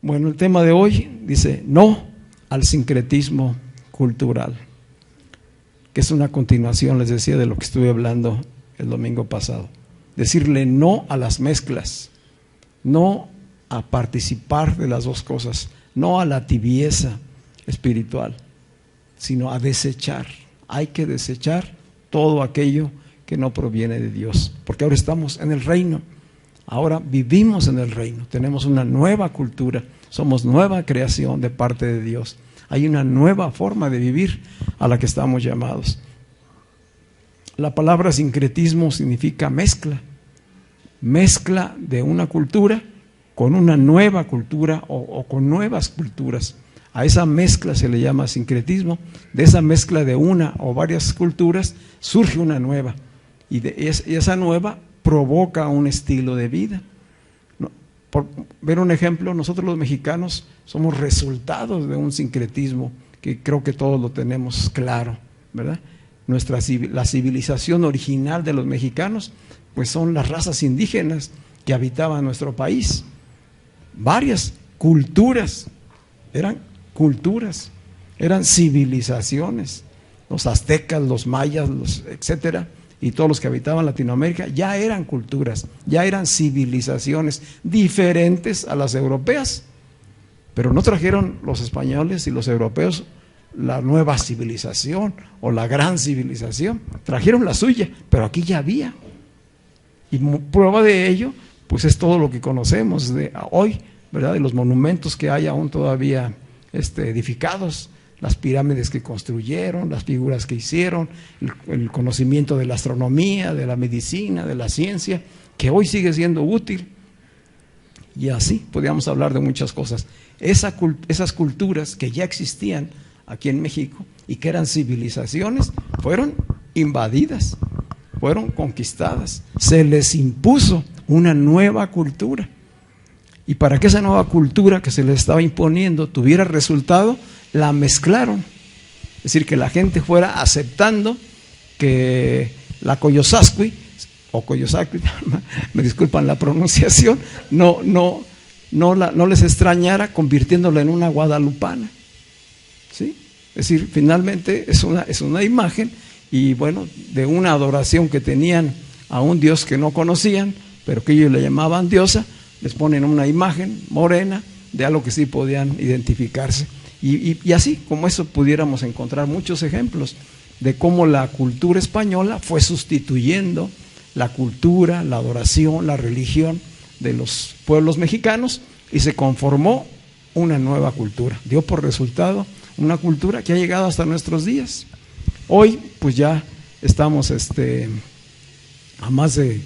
Bueno, el tema de hoy dice no al sincretismo cultural, que es una continuación, les decía, de lo que estuve hablando el domingo pasado. Decirle no a las mezclas, no a participar de las dos cosas, no a la tibieza espiritual, sino a desechar. Hay que desechar todo aquello que no proviene de Dios, porque ahora estamos en el reino, ahora vivimos en el reino, tenemos una nueva cultura, somos nueva creación de parte de Dios. Hay una nueva forma de vivir a la que estamos llamados. La palabra sincretismo significa mezcla, mezcla de una cultura con una nueva cultura o con nuevas culturas. A esa mezcla se le llama sincretismo. De esa mezcla de una o varias culturas surge una nueva, y esa nueva provoca un estilo de vida. Por ver un ejemplo, nosotros los mexicanos somos resultados de un sincretismo que creo que todos lo tenemos claro, ¿verdad? La civilización original de los mexicanos pues son las razas indígenas que habitaban nuestro país. Varias culturas, eran civilizaciones. Los aztecas, los mayas, etcétera, y todos los que habitaban Latinoamérica ya eran culturas, ya eran civilizaciones diferentes a las europeas, pero no trajeron los españoles y los europeos la nueva civilización o la gran civilización, trajeron la suya, pero aquí ya había, y prueba de ello pues es todo lo que conocemos de hoy, ¿verdad? De los monumentos que hay aún todavía edificados, las pirámides que construyeron, las figuras que hicieron, el conocimiento de la astronomía, de la medicina, de la ciencia, que hoy sigue siendo útil. Y así podríamos hablar de muchas cosas. Esas culturas que ya existían aquí en México y que eran civilizaciones, fueron invadidas, fueron conquistadas, se les impuso una nueva cultura. Y para que esa nueva cultura que se les estaba imponiendo tuviera resultado, la mezclaron, es decir, que la gente fuera aceptando que la Coyosasqui, o Coyosacui, me disculpan la pronunciación, no les extrañara convirtiéndola en una guadalupana, ¿sí? Es decir, finalmente es una imagen, y bueno, de una adoración que tenían a un Dios que no conocían, pero que ellos le llamaban diosa, les ponen una imagen morena de algo que sí podían identificarse. Y así como eso pudiéramos encontrar muchos ejemplos de cómo la cultura española fue sustituyendo la cultura, la adoración, la religión de los pueblos mexicanos, y se conformó una nueva cultura. Dio por resultado una cultura que ha llegado hasta nuestros días. Hoy pues ya estamos a más de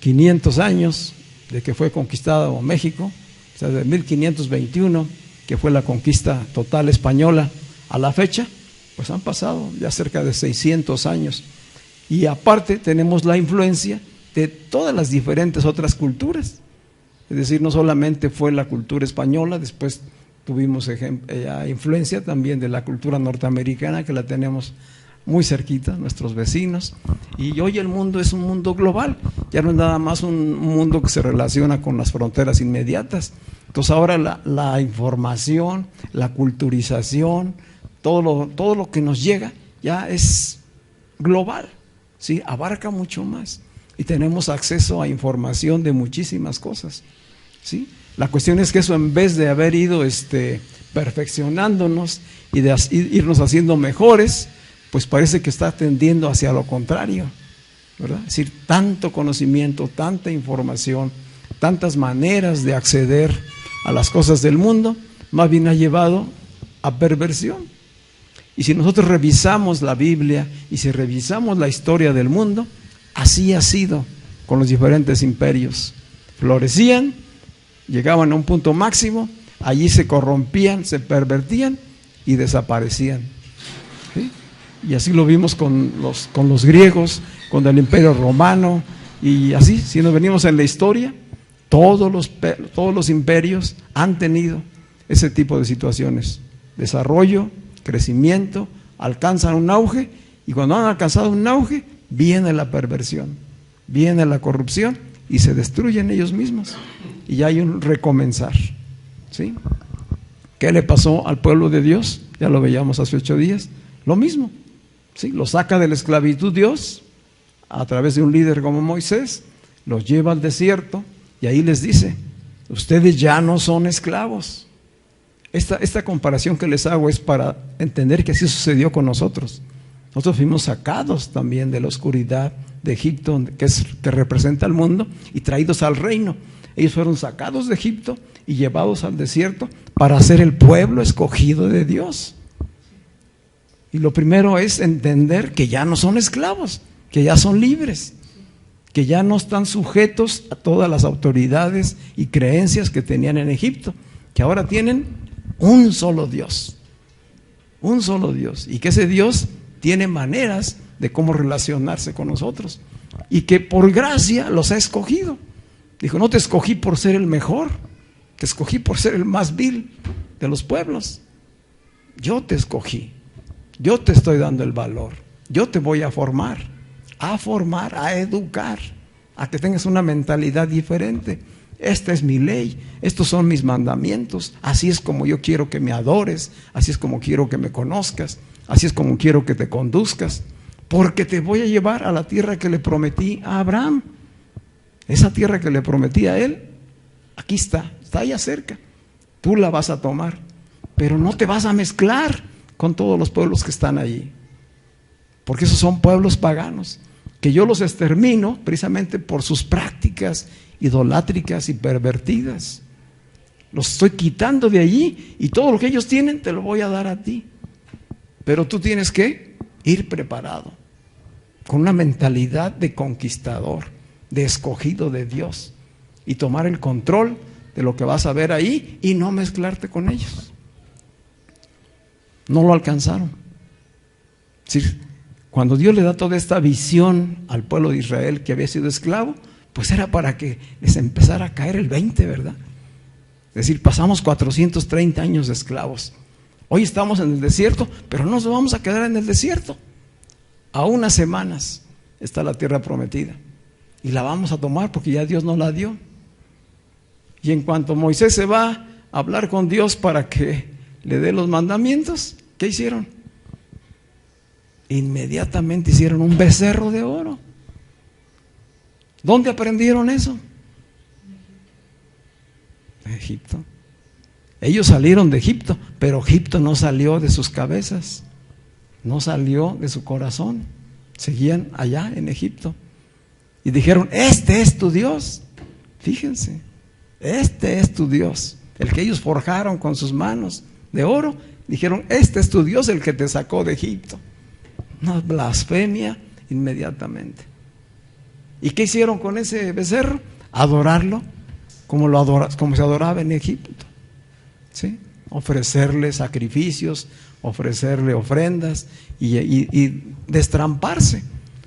500 años de que fue conquistado México, o sea, de 1521, que fue la conquista total española, a la fecha, pues han pasado ya cerca de 600 años. Y aparte tenemos la influencia de todas las diferentes otras culturas. Es decir, no solamente fue la cultura española, después tuvimos influencia también de la cultura norteamericana, que la tenemos muy cerquita, nuestros vecinos. Y hoy el mundo es un mundo global, ya no es nada más un mundo que se relaciona con las fronteras inmediatas. Entonces ahora la información, la culturización, todo lo que nos llega ya es global, ¿sí? Abarca mucho más y tenemos acceso a información de muchísimas cosas, ¿sí? La cuestión es que eso, en vez de haber ido perfeccionándonos y de irnos haciendo mejores, pues parece que está tendiendo hacia lo contrario, ¿verdad? Es decir, tanto conocimiento, tanta información, tantas maneras de acceder a las cosas del mundo, más bien ha llevado a perversión. Y si nosotros revisamos la Biblia y si revisamos la historia del mundo, así ha sido con los diferentes imperios. Florecían, llegaban a un punto máximo, allí se corrompían, se pervertían y desaparecían, ¿sí? Y así lo vimos con los griegos, con el Imperio Romano, y así, si nos venimos en la historia, todos los imperios han tenido ese tipo de situaciones: desarrollo, crecimiento, alcanzan un auge, y cuando han alcanzado un auge, viene la perversión, viene la corrupción, y se destruyen ellos mismos, y ya hay un recomenzar, ¿sí? ¿Qué le pasó al pueblo de Dios? Ya lo veíamos hace 8 días, lo mismo, ¿sí? Lo saca de la esclavitud Dios, a través de un líder como Moisés, los lleva al desierto, y ahí les dice: ustedes ya no son esclavos. Esta comparación que les hago es para entender que así sucedió con nosotros. Nosotros fuimos sacados también de la oscuridad de Egipto, que representa al mundo, y traídos al reino. Ellos fueron sacados de Egipto y llevados al desierto para ser el pueblo escogido de Dios. Y lo primero es entender que ya no son esclavos, que ya son libres, que ya no están sujetos a todas las autoridades y creencias que tenían en Egipto, que ahora tienen un solo Dios, y que ese Dios tiene maneras de cómo relacionarse con nosotros, y que por gracia los ha escogido. Dijo: no te escogí por ser el mejor, te escogí por ser el más vil de los pueblos. Yo te escogí, yo te estoy dando el valor, yo te voy a formar, a educar, a que tengas una mentalidad diferente. Esta es mi ley, estos son mis mandamientos, así es como yo quiero que me adores, así es como quiero que me conozcas, así es como quiero que te conduzcas, porque te voy a llevar a la tierra que le prometí a Abraham. Esa tierra que le prometí a él, aquí está allá cerca, tú la vas a tomar, pero no te vas a mezclar con todos los pueblos que están allí, porque esos son pueblos paganos, que yo los extermino precisamente por sus prácticas idolátricas y pervertidas. Los estoy quitando de allí, y todo lo que ellos tienen te lo voy a dar a ti, pero tú tienes que ir preparado, con una mentalidad de conquistador, de escogido de Dios, y tomar el control de lo que vas a ver ahí y no mezclarte con ellos. No lo alcanzaron. Sí, cuando Dios le da toda esta visión al pueblo de Israel que había sido esclavo, pues era para que les empezara a caer el 20, ¿verdad? Es decir, pasamos 430 años de esclavos. Hoy estamos en el desierto, pero no nos vamos a quedar en el desierto. A unas semanas está la tierra prometida, y la vamos a tomar porque ya Dios nos la dio. Y en cuanto Moisés se va a hablar con Dios para que le dé los mandamientos, ¿qué hicieron? Inmediatamente hicieron un becerro de oro. ¿Dónde aprendieron eso? En Egipto. Ellos salieron de Egipto, pero Egipto no salió de sus cabezas, no salió de su corazón. Seguían allá en Egipto. Y dijeron: este es tu Dios. Fíjense, este es tu Dios, el que ellos forjaron con sus manos de oro. Dijeron: este es tu Dios, el que te sacó de Egipto. Una blasfemia inmediatamente. ¿Y qué hicieron con ese becerro? Adorarlo como se adoraba en Egipto, ¿sí? Ofrecerle sacrificios, ofrecerle ofrendas y destramparse,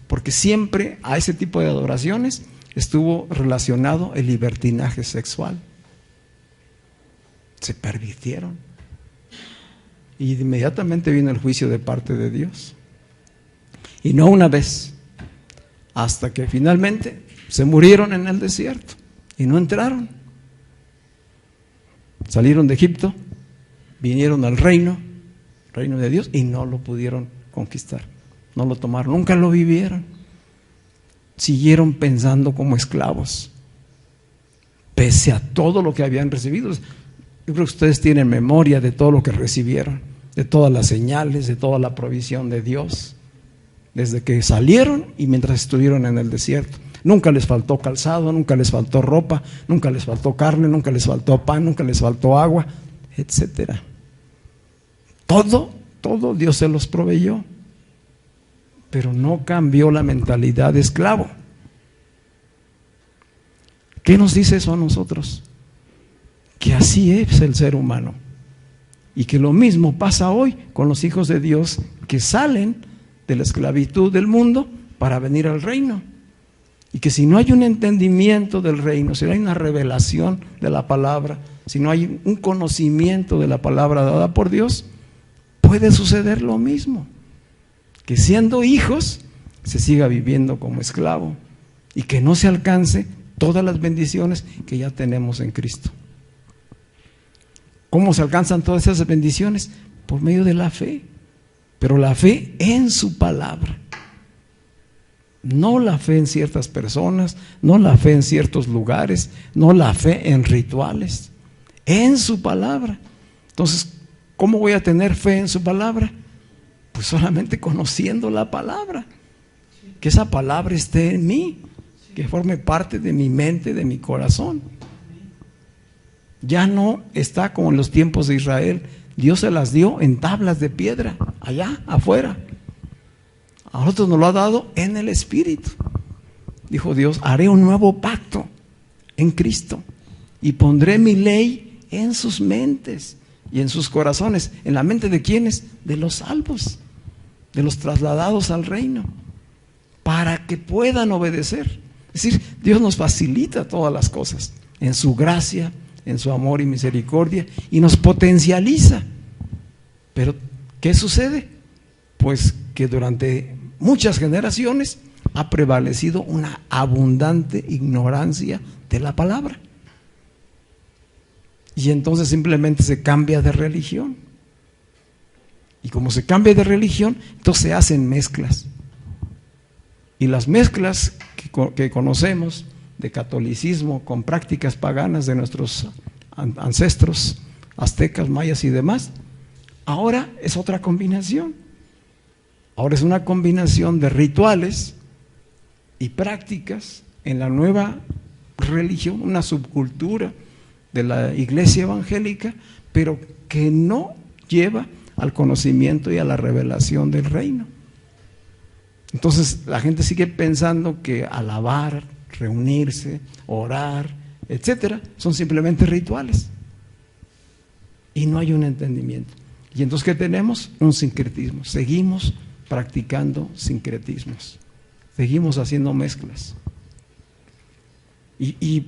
porque siempre a ese tipo de adoraciones estuvo relacionado el libertinaje sexual. Se pervirtieron, y inmediatamente vino el juicio de parte de Dios. Y no una vez, hasta que finalmente se murieron en el desierto y no entraron. Salieron de Egipto, vinieron al reino de Dios, y no lo pudieron conquistar, no lo tomaron, nunca lo vivieron. Siguieron pensando como esclavos, pese a todo lo que habían recibido. Yo creo que ustedes tienen memoria de todo lo que recibieron, de todas las señales, de toda la provisión de Dios, desde que salieron y mientras estuvieron en el desierto. Nunca les faltó calzado, nunca les faltó ropa, nunca les faltó carne, nunca les faltó pan, nunca les faltó agua, etcétera. Todo Dios se los proveyó, pero no cambió la mentalidad de esclavo. ¿Qué nos dice eso a nosotros? Que así es el ser humano, y que lo mismo pasa hoy con los hijos de Dios que salen de la esclavitud del mundo para venir al reino. Y que si no hay un entendimiento del reino, si no hay una revelación de la palabra, si no hay un conocimiento de la palabra dada por Dios, puede suceder lo mismo, que siendo hijos se siga viviendo como esclavo y que no se alcance todas las bendiciones que ya tenemos en Cristo. ¿Cómo se alcanzan todas esas bendiciones? Por medio de la fe, pero la fe en su palabra. No la fe en ciertas personas, no la fe en ciertos lugares, no la fe en rituales, en su palabra. Entonces, ¿cómo voy a tener fe en su palabra? Pues solamente conociendo la palabra, que esa palabra esté en mí, que forme parte de mi mente, de mi corazón. Ya no está como en los tiempos de Israel. Dios se las dio en tablas de piedra, allá afuera. A nosotros nos lo ha dado en el Espíritu. Dijo Dios: haré un nuevo pacto en Cristo y pondré mi ley en sus mentes y en sus corazones. ¿En la mente de quiénes? De los salvos, de los trasladados al reino, para que puedan obedecer. Es decir, Dios nos facilita todas las cosas en su gracia, en su amor y misericordia, y nos potencializa. Pero ¿qué sucede? Pues que durante muchas generaciones ha prevalecido una abundante ignorancia de la palabra. Y entonces simplemente se cambia de religión. Y como se cambia de religión, entonces se hacen mezclas. Y las mezclas que conocemos de catolicismo con prácticas paganas de nuestros ancestros aztecas, mayas y demás, ahora es otra combinación. Ahora es una combinación de rituales y prácticas en la nueva religión, una subcultura de la iglesia evangélica, pero que no lleva al conocimiento y a la revelación del reino. Entonces la gente sigue pensando que alabar, reunirse, orar, etcétera, son simplemente rituales y no hay un entendimiento. Y entonces ¿qué tenemos? Un sincretismo. Seguimos practicando sincretismos, seguimos haciendo mezclas y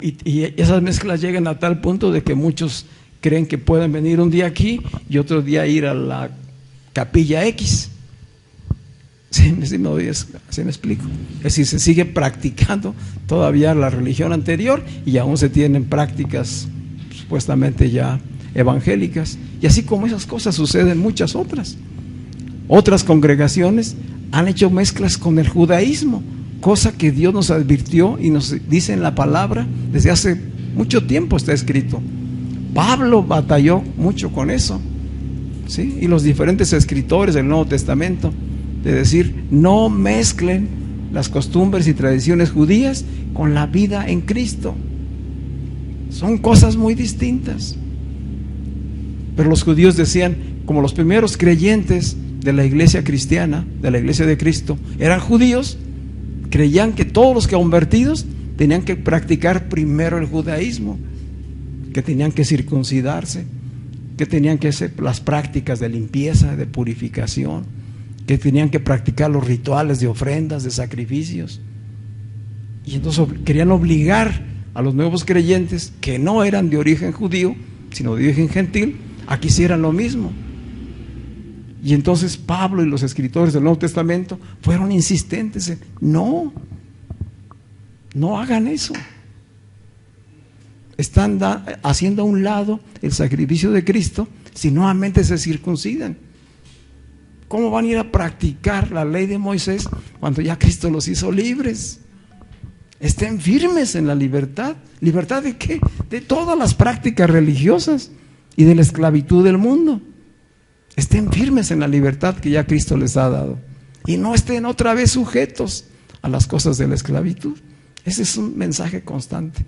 esas mezclas llegan a tal punto de que muchos creen que pueden venir un día aquí y otro día ir a la capilla X. ¿Sí me explico? Es decir, se sigue practicando todavía la religión anterior y aún se tienen prácticas supuestamente ya evangélicas, y así como esas cosas suceden muchas otras. Otras congregaciones han hecho mezclas con el judaísmo, cosa que Dios nos advirtió y nos dice en la palabra desde hace mucho tiempo, está escrito. Pablo batalló mucho con eso, ¿sí? Y los diferentes escritores del Nuevo Testamento, de decir, no mezclen las costumbres y tradiciones judías con la vida en Cristo. Son cosas muy distintas. Pero los judíos decían, como los primeros creyentes de la iglesia cristiana, de la iglesia de Cristo, eran judíos, creían que todos los convertidos tenían que practicar primero el judaísmo, que tenían que circuncidarse, que tenían que hacer las prácticas de limpieza, de purificación, que tenían que practicar los rituales de ofrendas, de sacrificios. Y entonces querían obligar a los nuevos creyentes, que no eran de origen judío, sino de origen gentil, a que hicieran lo mismo. Y entonces Pablo y los escritores del Nuevo Testamento fueron insistentes en, no hagan eso. Están haciendo a un lado el sacrificio de Cristo si nuevamente se circuncidan. ¿Cómo van a ir a practicar la ley de Moisés cuando ya Cristo los hizo libres? Estén firmes en la libertad. ¿Libertad de qué? De todas las prácticas religiosas y de la esclavitud del mundo. Estén firmes en la libertad que ya Cristo les ha dado y no estén otra vez sujetos a las cosas de la esclavitud. Ese es un mensaje constante.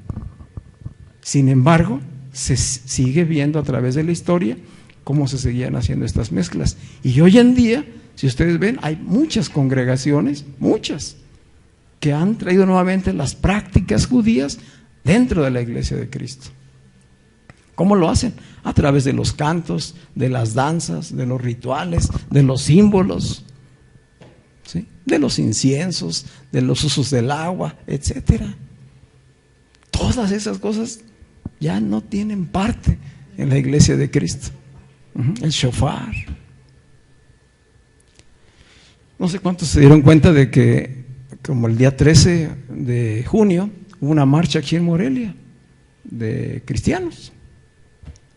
Sin embargo, se sigue viendo a través de la historia cómo se seguían haciendo estas mezclas. Y hoy en día, si ustedes ven, hay muchas congregaciones, muchas, que han traído nuevamente las prácticas judías dentro de la iglesia de Cristo. ¿Cómo lo hacen? A través de los cantos, de las danzas, de los rituales, de los símbolos. de los inciensos, de los usos del agua, etcétera. Todas esas cosas ya no tienen parte en la iglesia de Cristo. El shofar. No sé cuántos se dieron cuenta de que como el día 13 de junio hubo una marcha aquí en Morelia de cristianos,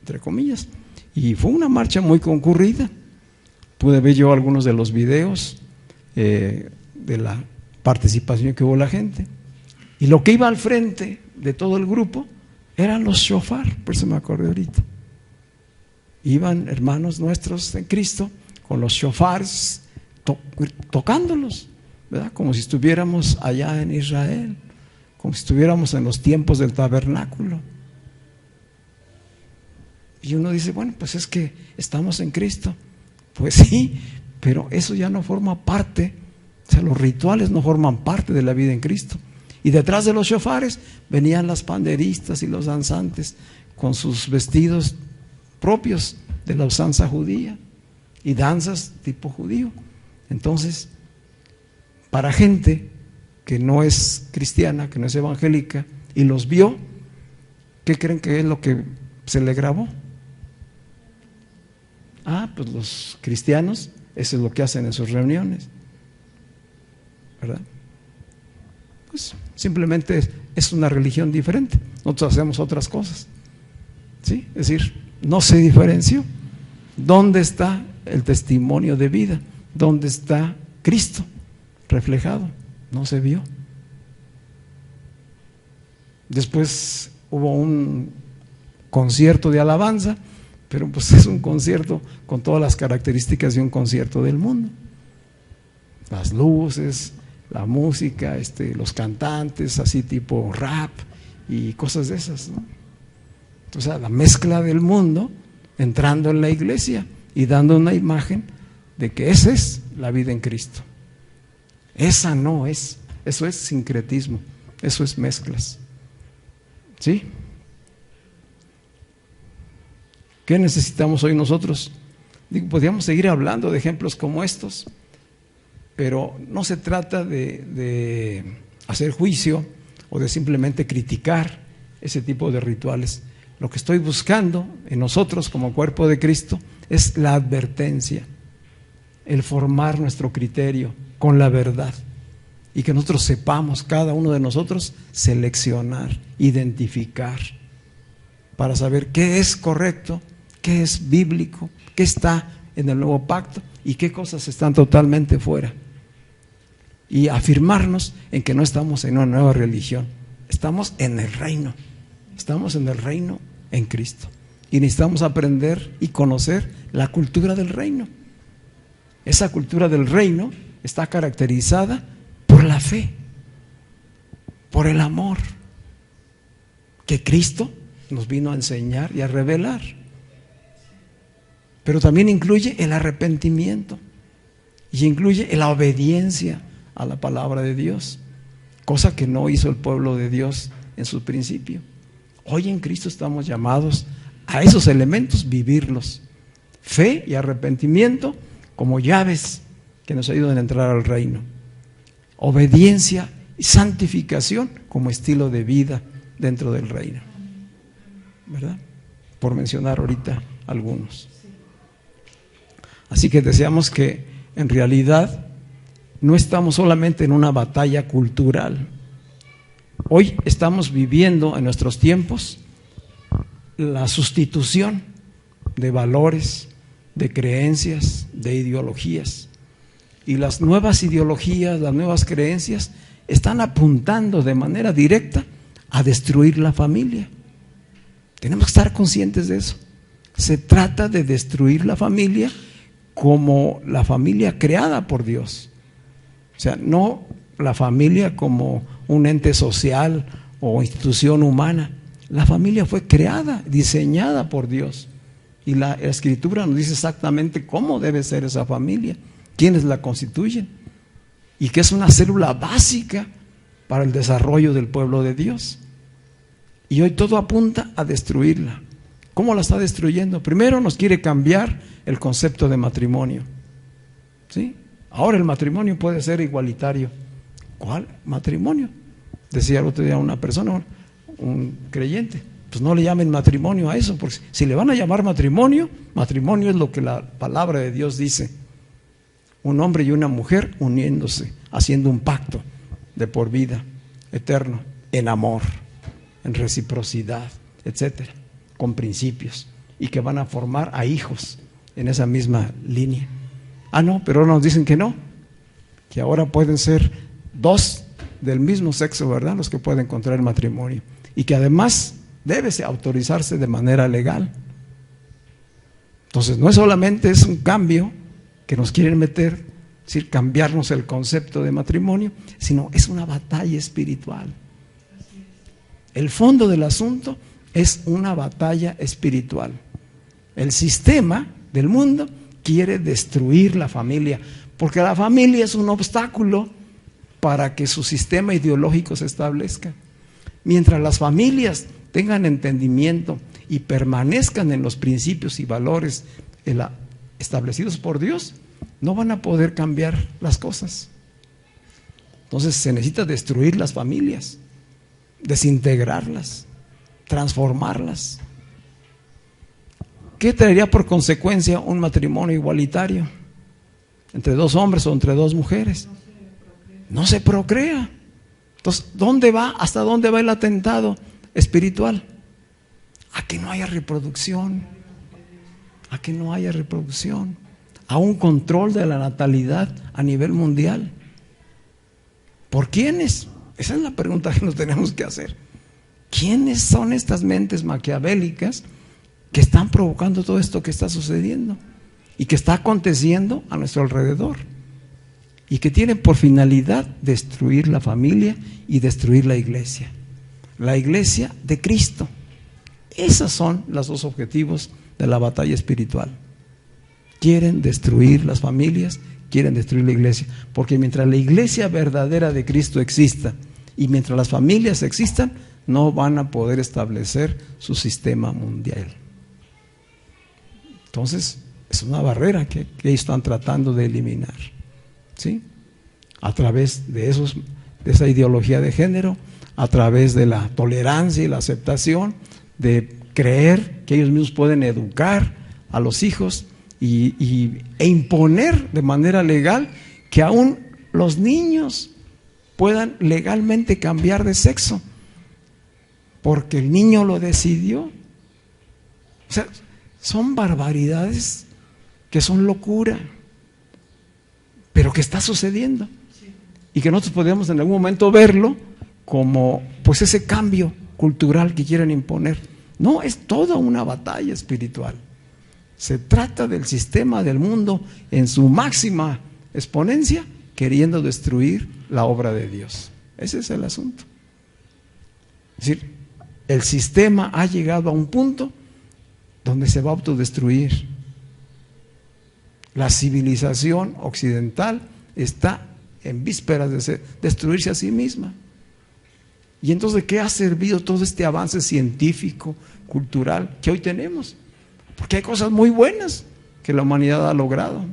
entre comillas, y fue una marcha muy concurrida. Pude ver yo algunos de los videos de la participación que hubo la gente, y lo que iba al frente de todo el grupo eran los shofar, por eso me acordé ahorita. Iban hermanos nuestros en Cristo con los shofars tocándolos, ¿verdad? Como si estuviéramos allá en Israel, como si estuviéramos en los tiempos del tabernáculo. Y uno dice, bueno, pues es que estamos en Cristo. Pues sí, pero eso ya no forma parte, o sea, los rituales no forman parte de la vida en Cristo. Y detrás de los shofares venían las panderistas y los danzantes con sus vestidos propios de la usanza judía y danzas tipo judío. Entonces, para gente que no es cristiana, que no es evangélica, y los vio, ¿qué creen que es lo que se le grabó? Pues los cristianos, eso es lo que hacen en sus reuniones, ¿verdad? Pues simplemente es una religión diferente. Nosotros hacemos otras cosas, ¿sí? Es decir, no se diferenció. ¿Dónde está el testimonio de vida? ¿Dónde está Cristo reflejado? No se vio. Después hubo un concierto de alabanza, pero pues es un concierto con todas las características de un concierto del mundo. Las luces, la música, los cantantes, así tipo rap y cosas de esas, ¿no? O sea, la mezcla del mundo entrando en la iglesia y dando una imagen de que esa es la vida en Cristo. Esa no es, eso es sincretismo, eso es mezclas. ¿Sí? ¿Qué necesitamos hoy nosotros? Podríamos seguir hablando de ejemplos como estos, pero no se trata de hacer juicio o de simplemente criticar ese tipo de rituales. Lo que estoy buscando en nosotros como cuerpo de Cristo es la advertencia, el formar nuestro criterio con la verdad y que nosotros sepamos, cada uno de nosotros, seleccionar, identificar para saber qué es correcto, qué es bíblico, qué está en el nuevo pacto y qué cosas están totalmente fuera. Y afirmarnos en que no estamos en una nueva religión, estamos en el reino, estamos en el reino en Cristo. Y necesitamos aprender y conocer la cultura del reino. Esa cultura del reino está caracterizada por la fe, por el amor que Cristo nos vino a enseñar y a revelar. Pero también incluye el arrepentimiento y incluye la obediencia a la palabra de Dios, cosa que no hizo el pueblo de Dios en su principio. Hoy en Cristo estamos llamados a esos elementos, vivirlos. Fe y arrepentimiento como llaves que nos ayudan a entrar al reino. Obediencia y santificación como estilo de vida dentro del reino, ¿verdad? Por mencionar ahorita algunos. Así que deseamos que en realidad no estamos solamente en una batalla cultural. Hoy estamos viviendo en nuestros tiempos la sustitución de valores, de creencias, de ideologías. Y las nuevas ideologías, las nuevas creencias están apuntando de manera directa a destruir la familia. Tenemos que estar conscientes de eso. Se trata de destruir la familia como la familia creada por Dios. O sea, no la familia como un ente social o institución humana. La familia fue creada, diseñada por Dios. Y la Escritura nos dice exactamente cómo debe ser esa familia, quiénes la constituyen, y que es una célula básica para el desarrollo del pueblo de Dios. Y hoy todo apunta a destruirla. ¿Cómo la está destruyendo? Primero nos quiere cambiar el concepto de matrimonio, ¿sí? Ahora el matrimonio puede ser igualitario. ¿Cuál matrimonio? Decía el otro día una persona, un creyente, pues no le llamen matrimonio a eso, porque si le van a llamar matrimonio, matrimonio es lo que la palabra de Dios dice: un hombre y una mujer uniéndose, haciendo un pacto de por vida, eterno, en amor, en reciprocidad, etcétera, con principios, y que van a formar a hijos en esa misma línea. Ah, no, pero nos dicen que no, que ahora pueden ser dos del mismo sexo, ¿verdad?, los que pueden contraer matrimonio, y que además debe autorizarse de manera legal. Entonces no es solamente es un cambio que nos quieren meter, es decir, cambiarnos el concepto de matrimonio, sino es una batalla espiritual. El fondo del asunto es una batalla espiritual. El sistema del mundo quiere destruir la familia, porque la familia es un obstáculo para que su sistema ideológico se establezca. Mientras las familias tengan entendimiento y permanezcan en los principios y valores establecidos por Dios, no van a poder cambiar las cosas. Entonces se necesita destruir las familias, desintegrarlas, transformarlas. ¿Qué traería por consecuencia un matrimonio igualitario entre dos hombres o entre dos mujeres? No se procrea. Entonces, ¿dónde va? ¿Hasta dónde va el atentado espiritual? A que no haya reproducción, a que no haya reproducción, a un control de la natalidad a nivel mundial. ¿Por quiénes? Esa es la pregunta que nos tenemos que hacer. ¿Quiénes son estas mentes maquiavélicas que están provocando todo esto que está sucediendo y que está aconteciendo a nuestro alrededor, y que tienen por finalidad destruir la familia y destruir la iglesia de Cristo? Esos son los dos objetivos de la batalla espiritual. Quieren destruir las familias, quieren destruir la iglesia, porque mientras la iglesia verdadera de Cristo exista y mientras las familias existan, no van a poder establecer su sistema mundial. Entonces, es una barrera que ellos están tratando de eliminar, ¿sí? A través de esa ideología de género, a través de la tolerancia y la aceptación, de creer que ellos mismos pueden educar a los hijos e imponer de manera legal que aún los niños puedan legalmente cambiar de sexo, porque el niño lo decidió. O sea, son barbaridades que son locura, pero que está sucediendo, y que nosotros podemos en algún momento verlo como pues ese cambio cultural que quieren imponer. No, es toda una batalla espiritual. Se trata del sistema del mundo en su máxima exponencia, queriendo destruir la obra de Dios. Ese es el asunto. Es decir, el sistema ha llegado a un punto donde se va a autodestruir. La civilización occidental está en vísperas de destruirse a sí misma. Y entonces, ¿de qué ha servido todo este avance científico, cultural que hoy tenemos? Porque hay cosas muy buenas que la humanidad ha logrado.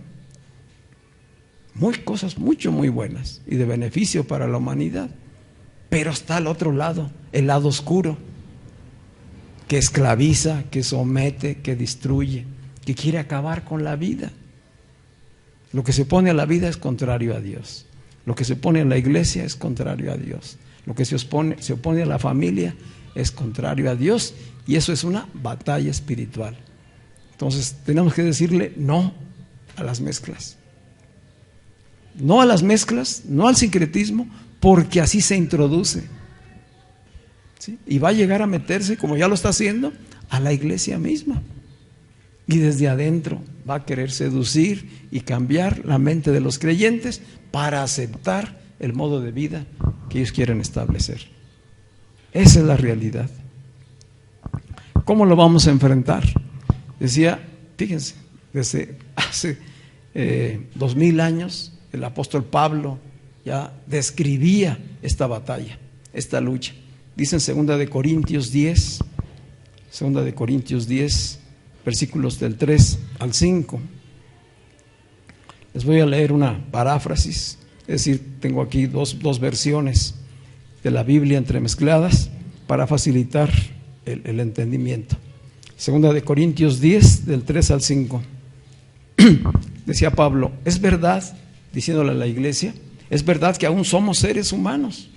Cosas muy buenas y de beneficio para la humanidad. Pero está al otro lado, el lado oscuro, que esclaviza, que somete, que destruye, que quiere acabar con la vida. Lo que se opone a la vida es contrario a Dios. Lo que se opone a la iglesia es contrario a Dios. Lo que se opone a la familia es contrario a Dios, y eso es una batalla espiritual. Entonces tenemos que decirle no a las mezclas. No a las mezclas, no al sincretismo, porque así se introduce, ¿sí? Y va a llegar a meterse, como ya lo está haciendo, a la iglesia misma. Y desde adentro va a querer seducir y cambiar la mente de los creyentes para aceptar el modo de vida que ellos quieren establecer. Esa es la realidad. ¿Cómo lo vamos a enfrentar? Decía, fíjense, desde hace 2000 años el apóstol Pablo ya describía esta batalla, esta lucha. Dice en 2 Corintios 10, versículos del 3 al 5. Les voy a leer una paráfrasis, es decir, tengo aquí dos versiones de la Biblia entremezcladas para facilitar el entendimiento. Segunda de Corintios 10, del 3 al 5. Decía Pablo, es verdad, diciéndole a la iglesia, es verdad que aún somos seres humanos.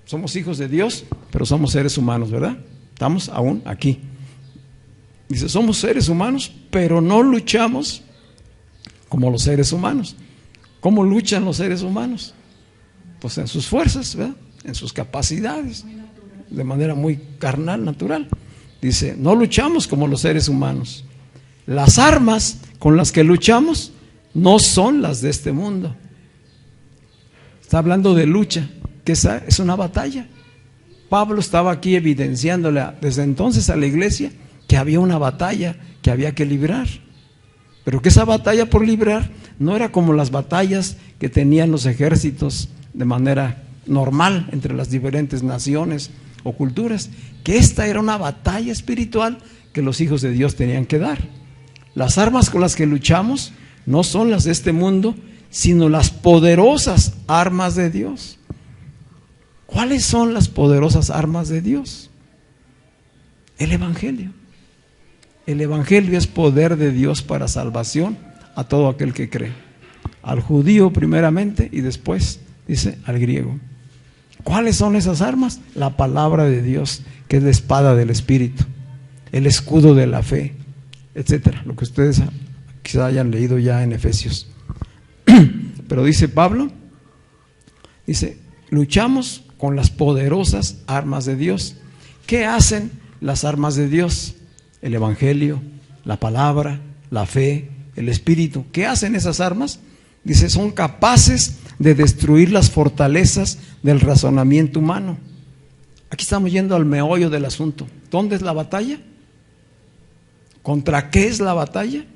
Somos hijos de Dios, pero somos seres humanos, ¿verdad? Estamos aún aquí. Dice, somos seres humanos, pero no luchamos como los seres humanos. ¿Cómo luchan los seres humanos? Pues en sus fuerzas, ¿verdad? En sus capacidades, de manera muy carnal, natural. Dice, no luchamos como los seres humanos. Las armas con las que luchamos no son las de este mundo. Está hablando de lucha, que es una batalla. Pablo estaba aquí evidenciándole desde entonces a la iglesia que había una batalla que había que librar, pero que esa batalla por librar no era como las batallas que tenían los ejércitos de manera normal entre las diferentes naciones o culturas, que esta era una batalla espiritual que los hijos de Dios tenían que dar. Las armas con las que luchamos no son las de este mundo, sino las poderosas armas de Dios. ¿Cuáles son las poderosas armas de Dios? El Evangelio. El Evangelio es poder de Dios para salvación a todo aquel que cree. Al judío primeramente y después, dice, al griego. ¿Cuáles son esas armas? La palabra de Dios, que es la espada del Espíritu, el escudo de la fe, etcétera. Lo que ustedes quizá hayan leído ya en Efesios. Pero dice Pablo, dice, luchamos con las poderosas armas de Dios. ¿Qué hacen las armas de Dios? El Evangelio, la palabra, la fe, el Espíritu. ¿Qué hacen esas armas? Dice, son capaces de destruir las fortalezas del razonamiento humano. Aquí estamos yendo al meollo del asunto. ¿Dónde es la batalla? ¿Contra qué es la batalla?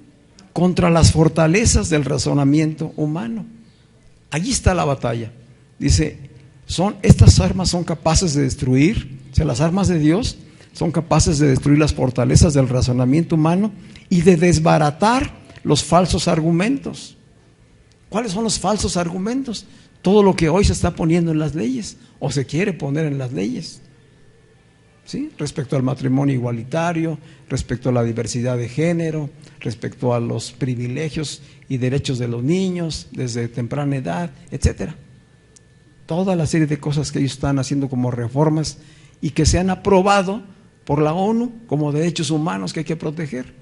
Contra las fortalezas del razonamiento humano. Allí está la batalla. Dice, estas armas son capaces de destruir, o sea, las armas de Dios son capaces de destruir las fortalezas del razonamiento humano y de desbaratar los falsos argumentos. ¿Cuáles son los falsos argumentos? Todo lo que hoy se está poniendo en las leyes o se quiere poner en las leyes, ¿sí? Respecto al matrimonio igualitario, respecto a la diversidad de género, respecto a los privilegios y derechos de los niños desde temprana edad, etcétera. Toda la serie de cosas que ellos están haciendo como reformas y que se han aprobado por la ONU como derechos humanos que hay que proteger.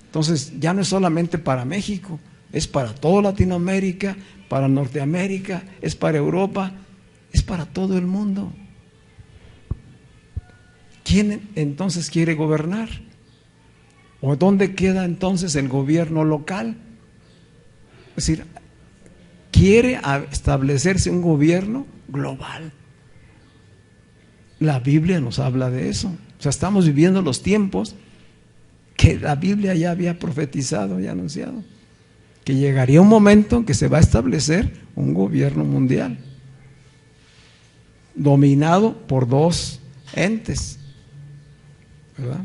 Entonces ya no es solamente para México, es para toda Latinoamérica, para Norteamérica, es para Europa, es para todo el mundo. ¿Quién entonces quiere gobernar? ¿O dónde queda entonces el gobierno local? Es decir, quiere establecerse un gobierno global. La Biblia nos habla de eso. O sea, estamos viviendo los tiempos que la Biblia ya había profetizado y anunciado, que llegaría un momento en que se va a establecer un gobierno mundial dominado por dos entes, ¿verdad?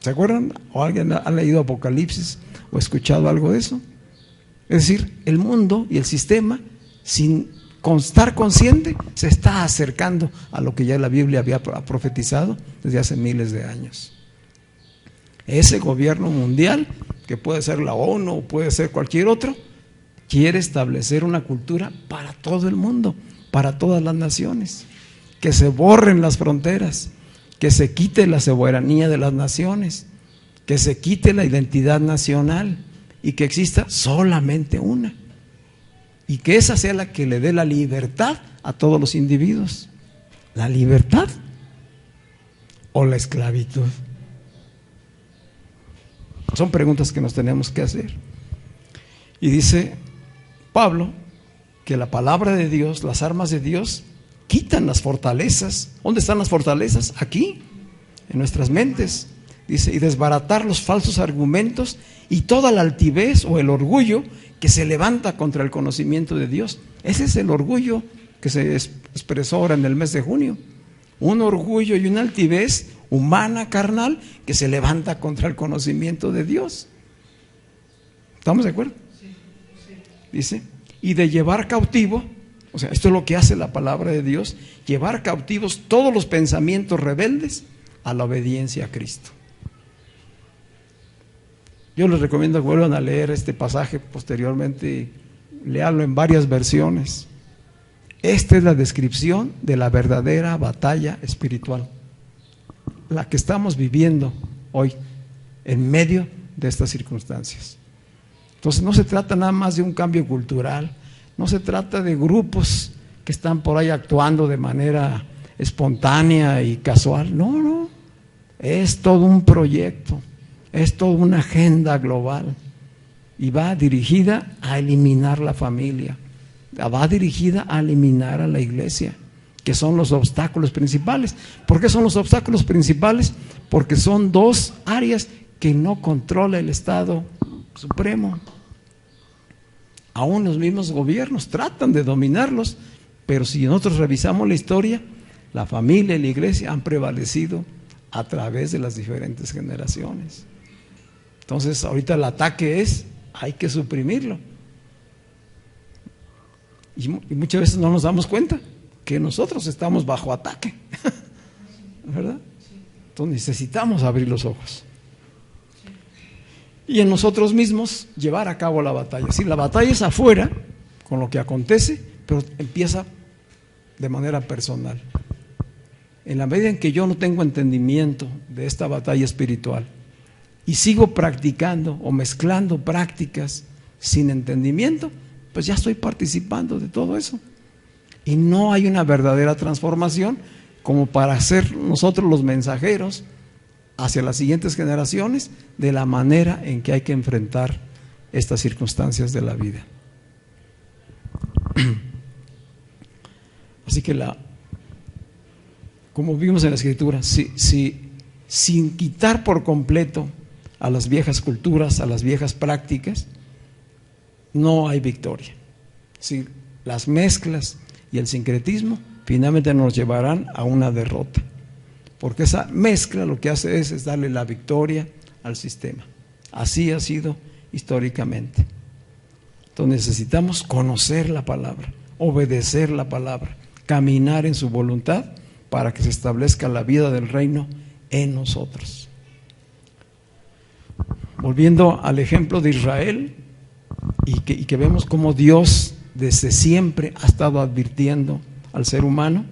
¿Se acuerdan? ¿O alguien ha leído Apocalipsis o escuchado algo de eso? Es decir, el mundo y el sistema, sin estar consciente, se está acercando a lo que ya la Biblia había profetizado desde hace miles de años. Ese gobierno mundial, que puede ser la ONU o puede ser cualquier otro, quiere establecer una cultura para todo el mundo, para todas las naciones, que se borren las fronteras, que se quite la soberanía de las naciones, que se quite la identidad nacional y que exista solamente una, y que esa sea la que le dé la libertad a todos los individuos. ¿La libertad o la esclavitud? Son preguntas que nos tenemos que hacer. Y dice Pablo que la palabra de Dios, las armas de Dios, quitan las fortalezas. ¿Dónde están las fortalezas? Aquí, en nuestras mentes. Dice, y desbaratar los falsos argumentos y toda la altivez o el orgullo que se levanta contra el conocimiento de Dios. Ese es el orgullo que se expresó ahora en el mes de junio. Un orgullo y una altivez humana, carnal, que se levanta contra el conocimiento de Dios. ¿Estamos de acuerdo? Sí, sí. dice, y de llevar cautivo, o sea, esto es lo que hace la palabra de Dios, llevar cautivos todos los pensamientos rebeldes a la obediencia a Cristo. Yo les recomiendo que vuelvan a leer este pasaje posteriormente, léanlo en varias versiones. Esta es la descripción de la verdadera batalla espiritual, la que estamos viviendo hoy en medio de estas circunstancias. Entonces no se trata nada más de un cambio cultural, no se trata de grupos que están por ahí actuando de manera espontánea y casual, no, es todo un proyecto, es toda una agenda global y va dirigida a eliminar la familia, va dirigida a eliminar a la iglesia, que son los obstáculos principales. ¿Por qué son los obstáculos principales? Porque son dos áreas que no controla el Estado Supremo. Aún los mismos gobiernos tratan de dominarlos, pero si nosotros revisamos la historia, la familia y la iglesia han prevalecido a través de las diferentes generaciones. Entonces ahorita el ataque es, hay que suprimirlo. Y muchas veces no nos damos cuenta que nosotros estamos bajo ataque, ¿verdad? Entonces necesitamos abrir los ojos y en nosotros mismos llevar a cabo la batalla. Si la batalla es afuera, con lo que acontece, pero empieza de manera personal. En la medida en que yo no tengo entendimiento de esta batalla espiritual y sigo practicando o mezclando prácticas sin entendimiento, pues ya estoy participando de todo eso. Y no hay una verdadera transformación como para ser nosotros los mensajeros hacia las siguientes generaciones de la manera en que hay que enfrentar estas circunstancias de la vida. Así que como vimos en la Escritura, sin quitar por completo a las viejas culturas, a las viejas prácticas, no hay victoria. Si las mezclas y el sincretismo finalmente nos llevarán a una derrota, porque esa mezcla lo que hace es darle la victoria al sistema. Así ha sido históricamente. Entonces necesitamos conocer la palabra, obedecer la palabra, caminar en su voluntad para que se establezca la vida del reino en nosotros. Volviendo al ejemplo de Israel, y que vemos cómo Dios desde siempre ha estado advirtiendo al ser humano,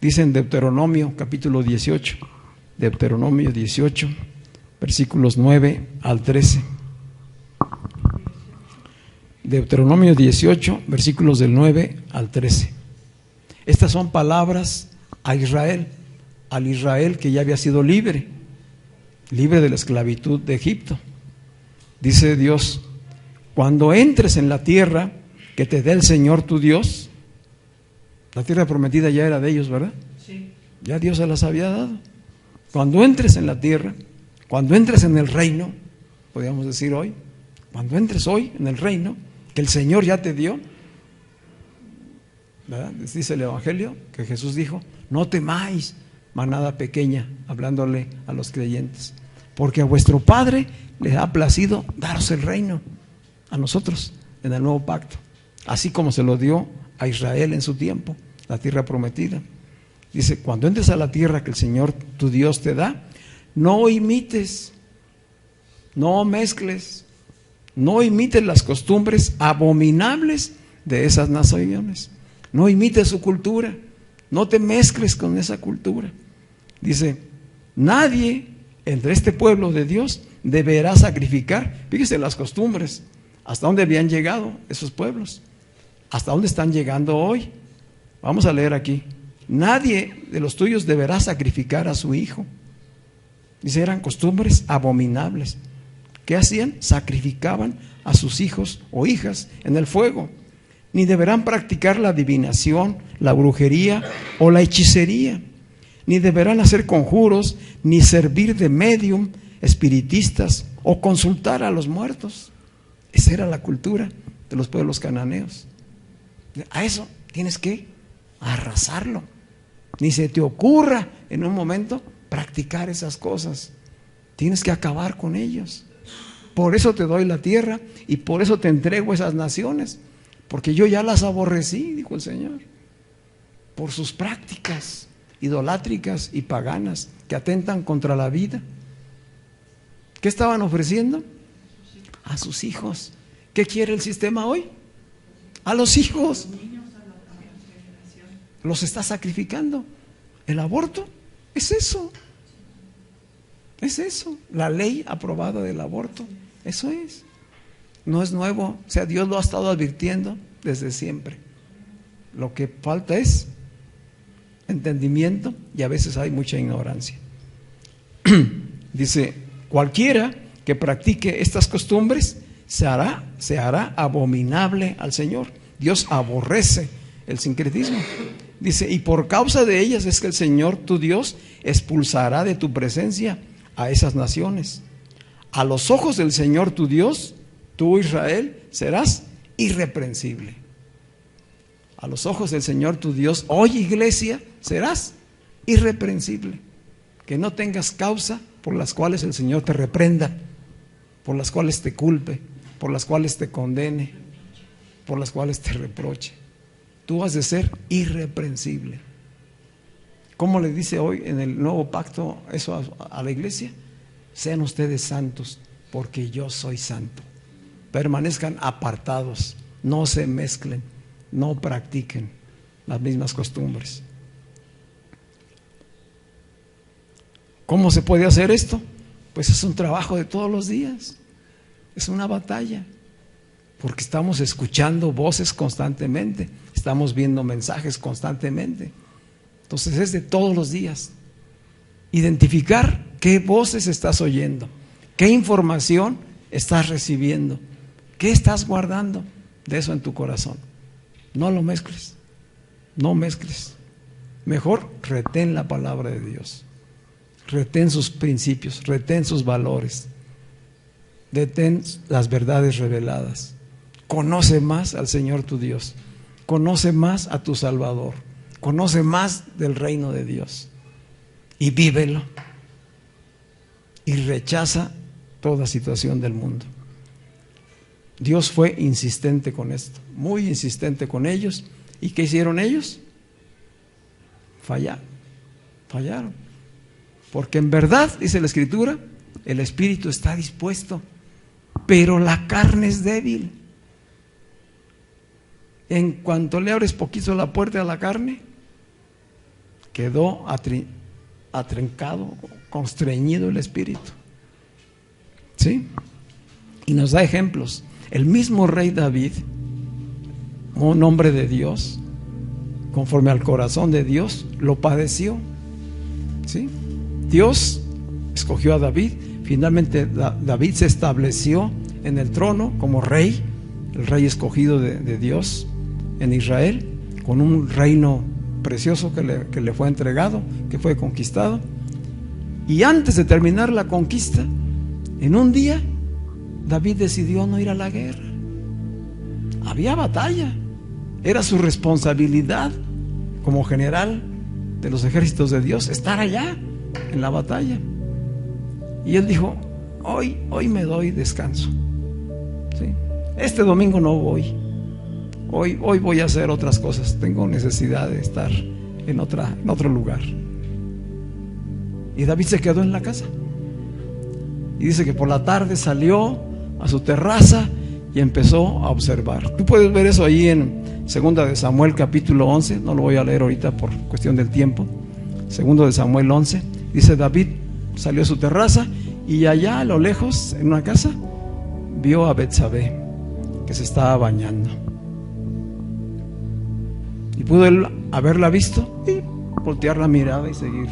dice en Deuteronomio capítulo 18, Deuteronomio 18, versículos 9 al 13. Deuteronomio 18, versículos del 9 al 13. Estas son palabras a Israel, al Israel que ya había sido libre de la esclavitud de Egipto. Dice Dios: cuando entres en la tierra que te dé el Señor tu Dios, la tierra prometida ya era de ellos, ¿verdad? Sí. Ya Dios se las había dado. Cuando entres en la tierra, cuando entres en el reino, podríamos decir hoy, cuando entres hoy en el reino que el Señor ya te dio, ¿verdad? Dice el Evangelio que Jesús dijo: no temáis, manada pequeña, hablándole a los creyentes, porque a vuestro Padre les ha placido daros el reino, a nosotros en el nuevo pacto, así como se lo dio a Israel en su tiempo, la tierra prometida. Dice: cuando entres a la tierra que el Señor tu Dios te da, no imites, no mezcles, no imites las costumbres abominables de esas naciones, no imites su cultura, no te mezcles con esa cultura. Dice: nadie entre este pueblo de Dios deberá sacrificar. Fíjese las costumbres, hasta dónde habían llegado esos pueblos, hasta dónde están llegando hoy. Vamos a leer aquí: nadie de los tuyos deberá sacrificar a su hijo. Dice, eran costumbres abominables. ¿Qué hacían? Sacrificaban a sus hijos o hijas en el fuego. Ni deberán practicar la adivinación, la brujería o la hechicería. Ni deberán hacer conjuros, ni servir de medium, espiritistas o consultar a los muertos. Esa era la cultura de los pueblos cananeos. A eso tienes que arrasarlo. Ni se te ocurra en un momento practicar esas cosas. Tienes que acabar con ellos. Por eso te doy la tierra y por eso te entrego esas naciones, porque yo ya las aborrecí, dijo el Señor, por sus prácticas idolátricas y paganas que atentan contra la vida. ¿Qué estaban ofreciendo? A sus hijos. ¿Qué quiere el sistema hoy? A los hijos. Los está sacrificando. El aborto es eso. Es eso. La ley aprobada del aborto. Eso es. No es nuevo. O sea, Dios lo ha estado advirtiendo desde siempre. Lo que falta es entendimiento y a veces hay mucha ignorancia. Dice, cualquiera que practique estas costumbres se hará abominable al Señor. Dios aborrece el sincretismo. Dice, y por causa de ellas es que el Señor tu Dios expulsará de tu presencia a esas naciones. A los ojos del Señor tu Dios, tú Israel, serás irreprensible. A los ojos del Señor tu Dios, hoy iglesia, serás irreprensible. Que no tengas causa por las cuales el Señor te reprenda, por las cuales te culpe, por las cuales te condene, por las cuales te reproche. Tú has de ser irreprensible. ¿Cómo le dice hoy en el nuevo pacto eso a la iglesia? Sean ustedes santos, porque yo soy santo. Permanezcan apartados, no se mezclen, no practiquen las mismas costumbres. ¿Cómo se puede hacer esto? Pues es un trabajo de todos los días, es una batalla, porque estamos escuchando voces constantemente, estamos viendo mensajes constantemente. Entonces es de todos los días. Identificar qué voces estás oyendo, qué información estás recibiendo, qué estás guardando de eso en tu corazón. No lo mezcles, no mezcles. Mejor retén la palabra de Dios. Retén sus principios, retén sus valores, detén las verdades reveladas. Conoce más al Señor tu Dios, conoce más a tu Salvador, conoce más del reino de Dios y vívelo. Y rechaza toda situación del mundo. Dios fue insistente con esto, muy insistente con ellos. ¿Y qué hicieron ellos? Fallaron. Porque en verdad, dice la Escritura, el espíritu está dispuesto, pero la carne es débil. En cuanto le abres poquito la puerta a la carne, quedó atrincado, constreñido el espíritu. ¿Sí? Y nos da ejemplos. El mismo rey David, un hombre de Dios, conforme al corazón de Dios, lo padeció. ¿Sí? Dios escogió a David, finalmente David se estableció en el trono como rey, el rey escogido de Dios en Israel, con un reino precioso que le fue entregado, que fue conquistado. Y antes de terminar la conquista, en un día, David decidió no ir a la guerra. Había batalla, era su responsabilidad como general de los ejércitos de Dios estar allá en la batalla. Y él dijo, hoy me doy descanso. ¿Sí? Este domingo no voy. Hoy voy a hacer otras cosas. Tengo necesidad de estar en otro lugar. Y David se quedó en la casa. Y dice que por la tarde salió a su terraza y empezó a observar. Tú puedes ver eso ahí en 2 de Samuel capítulo 11. No lo voy a leer ahorita por cuestión del tiempo. 2 de Samuel 11. Dice, David salió a su terraza y allá a lo lejos, en una casa, vio a Betsabé que se estaba bañando. Y pudo él haberla visto y voltear la mirada y seguir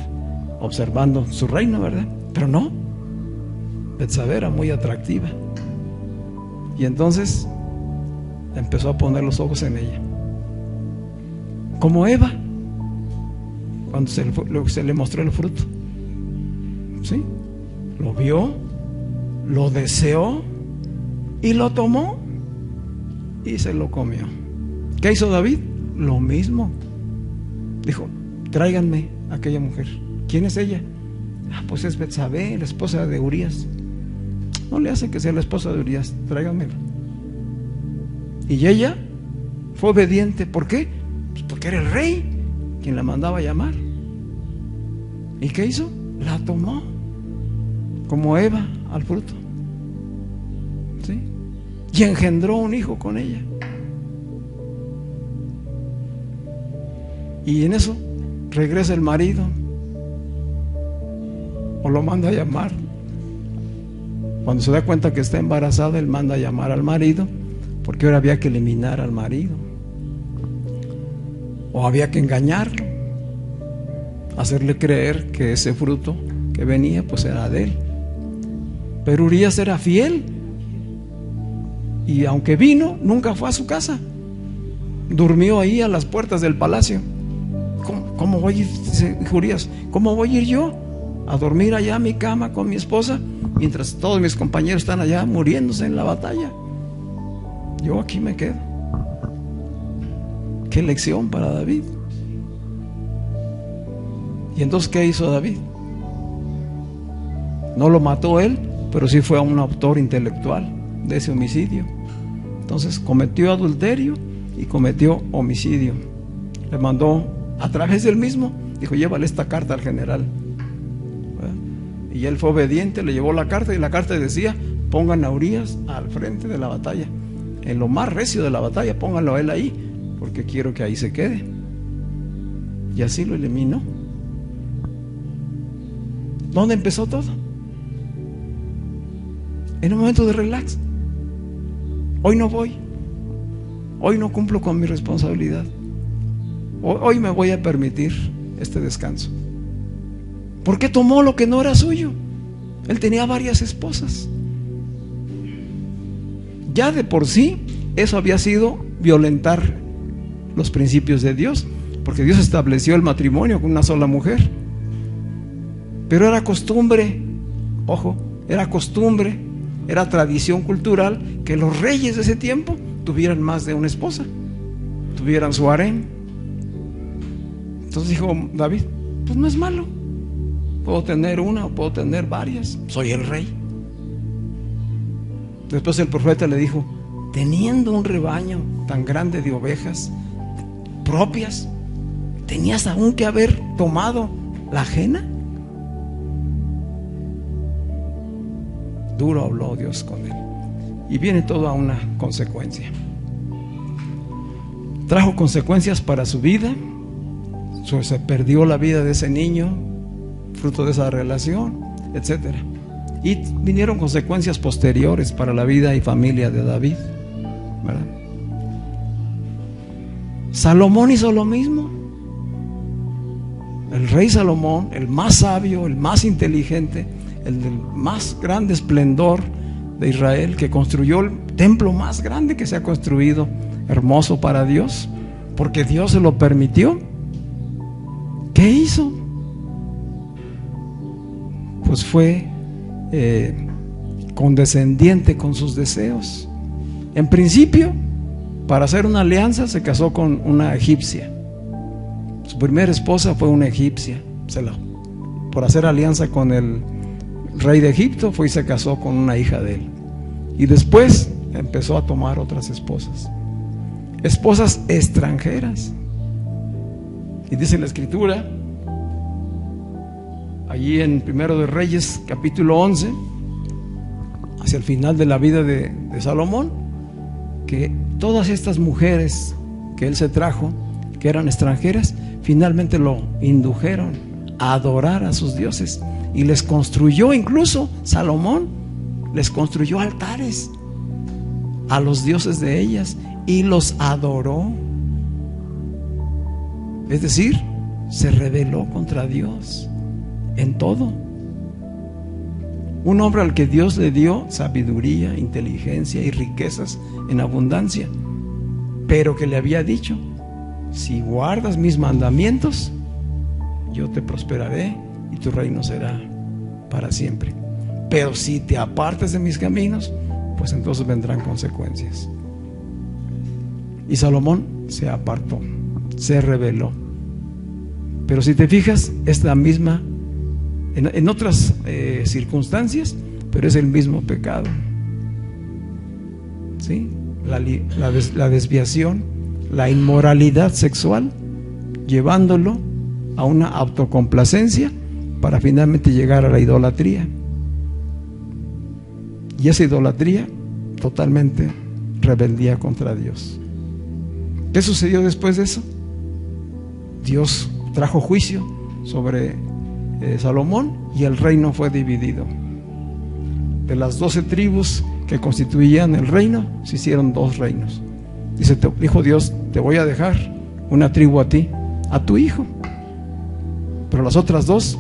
observando su reino, ¿verdad? Pero no, Betsabé era muy atractiva. Y entonces empezó a poner los ojos en ella. Como Eva, cuando se le mostró el fruto. ¿Sí? Lo vio, lo deseó y lo tomó y se lo comió. ¿Qué hizo David? Lo mismo. Dijo, tráiganme a aquella mujer. ¿Quién es ella? Pues es Betsabé, la esposa de Urías. No le hace que sea la esposa de Urías, tráiganmela. Y ella fue obediente. ¿Por qué? Pues porque era el rey quien la mandaba a llamar. ¿Y qué hizo? La tomó como Eva al fruto, ¿sí? Y engendró un hijo con ella. Y en eso regresa el marido, o lo manda a llamar. Cuando se da cuenta que está embarazada, él manda a llamar al marido, porque ahora había que eliminar al marido, o había que engañarlo, hacerle creer que ese fruto que venía pues era de él. Pero Urías era fiel, y aunque vino, nunca fue a su casa. Durmió ahí a las puertas del palacio. ¿Cómo voy a ir, dice Urías, cómo voy a ir yo a dormir allá a mi cama con mi esposa, mientras todos mis compañeros están allá muriéndose en la batalla? Yo aquí me quedo. Qué lección para David. Y entonces, ¿qué hizo David? No lo mató él, pero sí fue un autor intelectual de ese homicidio. Entonces cometió adulterio y cometió homicidio. Le mandó a través del mismo, dijo: llévale esta carta al general. Y él fue obediente, le llevó la carta, y la carta decía: pongan a Urías al frente de la batalla, en lo más recio de la batalla, pónganlo a él ahí, porque quiero que ahí se quede. Y así lo eliminó. ¿Dónde empezó todo? En un momento de relax. Hoy no voy, hoy no cumplo con mi responsabilidad, hoy me voy a permitir este descanso. ¿Por qué tomó lo que no era suyo? Él tenía varias esposas. Ya de por sí eso había sido violentar los principios de Dios, porque Dios estableció el matrimonio con una sola mujer. Pero era costumbre, ojo, era costumbre, era tradición cultural que los reyes de ese tiempo tuvieran más de una esposa, tuvieran su harén. Entonces dijo David: pues no es malo, puedo tener una o puedo tener varias, soy el rey. Después el profeta le dijo: teniendo un rebaño tan grande de ovejas propias, ¿tenías aún que haber tomado la ajena? Duro habló Dios con él. Y viene toda una consecuencia. Trajo consecuencias para su vida. Se perdió la vida de ese niño, fruto de esa relación, etcétera. Y vinieron consecuencias posteriores para la vida y familia de David, ¿verdad? Salomón hizo lo mismo. El rey Salomón, el más sabio, el más inteligente, el del más grande esplendor de Israel, que construyó el templo más grande que se ha construido, hermoso para Dios, porque Dios se lo permitió. ¿Qué hizo? Pues fue condescendiente con sus deseos. En principio, para hacer una alianza, se casó con una egipcia. Su primera esposa fue una egipcia. Por hacer alianza con el rey de Egipto, fue y se casó con una hija de él. Y después empezó a tomar otras esposas, esposas extranjeras. Y dice la escritura, allí en Primero de Reyes, capítulo 11, hacia el final de la vida de Salomón, que todas estas mujeres que él se trajo, que eran extranjeras, finalmente lo indujeron a adorar a sus dioses. Y les construyó, incluso Salomón les construyó altares a los dioses de ellas y los adoró. Es decir, se rebeló contra Dios en todo. Un hombre al que Dios le dio sabiduría, inteligencia y riquezas en abundancia, pero que le había dicho: si guardas mis mandamientos, yo te prosperaré y tu reino será para siempre. Pero si te apartas de mis caminos, pues entonces vendrán consecuencias. Y Salomón se apartó, se rebeló. Pero si te fijas, es la misma, en otras circunstancias, pero es el mismo pecado, ¿sí? La desviación, la inmoralidad sexual, llevándolo a una autocomplacencia para finalmente llegar a la idolatría. Y esa idolatría totalmente rebeldía contra Dios. ¿Qué sucedió después de eso? Dios trajo juicio sobre Salomón y el reino fue dividido. De las 12 tribus que constituían el reino, se hicieron 2 reinos. Dijo Dios, te voy a dejar una tribu a ti, a tu hijo, pero las otras 2